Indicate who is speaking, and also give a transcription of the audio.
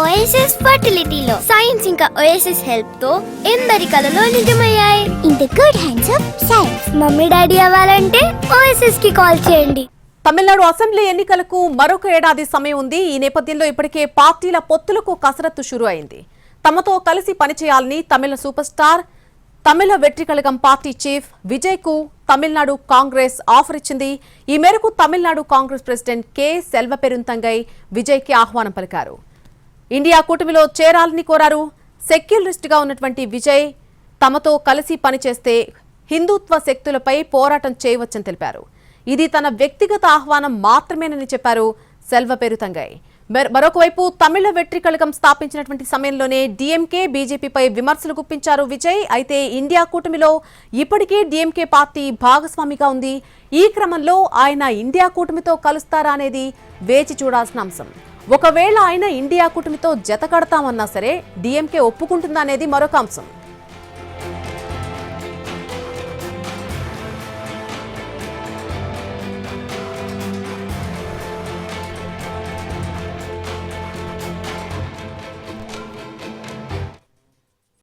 Speaker 1: OSS ఫర్టిలిటీలో science ఇంకా OSS help తో ఎందరి కలలు నిజమయ్యాయి. In the good hands of science. Mummy daddy అవ్వాలంటే ఓఎస్ఎస్ కి కాల్ చేయండి.
Speaker 2: తమిళనాడు అసెంబ్లీ ఎన్నికలకు మరొక ఏడాది సమయం ఉంది. ఈ నేపథ్యంలో ఇప్పటికే పార్టీల పొత్తులకు కసరత్తు షురు అయింది. తమతో కలిసి పనిచేయాలని తమిళ సూపర్ స్టార్ తమిళ వెట్రికళగం పార్టీ చీఫ్ విజయ్ కు తమిళనాడు కాంగ్రెస్ ఆఫర్ ఇచ్చింది. ఈ మేరకు తమిళనాడు కాంగ్రెస్ ప్రెసిడెంట్ కె సెల్వపెరుంతంగై విజయ్ కి ఆహ్వానం పలికారు. ఇండియా కూటమిలో చేరాలని కోరారు. సెక్యులరిస్ట్ గా ఉన్నటువంటి విజయ్ తమతో కలిసి పనిచేస్తే హిందుత్వ శక్తులపై పోరాటం చేయవచ్చని తెలిపారు. ఇది తన వ్యక్తిగత ఆహ్వానం మాత్రమేనని చెప్పారు సెల్వపెరుంతంగై. మరొకవైపు తమిళ వెట్రికళగం స్థాపించినటువంటి సమయంలోనే డీఎంకే బీజేపీపై విమర్శలు గుప్పించారు విజయ్. అయితే ఇండియా కూటమిలో ఇప్పటికే డీఎంకే పార్టీ భాగస్వామిగా ఉంది. ఈ క్రమంలో ఆయన ఇండియా కూటమితో కలుస్తారా అనేది వేచి చూడాల్సిన అంశం. ఒకవేళ ఆయన ఇండియా కూటమితో జత కడతామన్నా సరే డీఎంకే ఒప్పుకుంటుందా అనేది మరొక అంశం.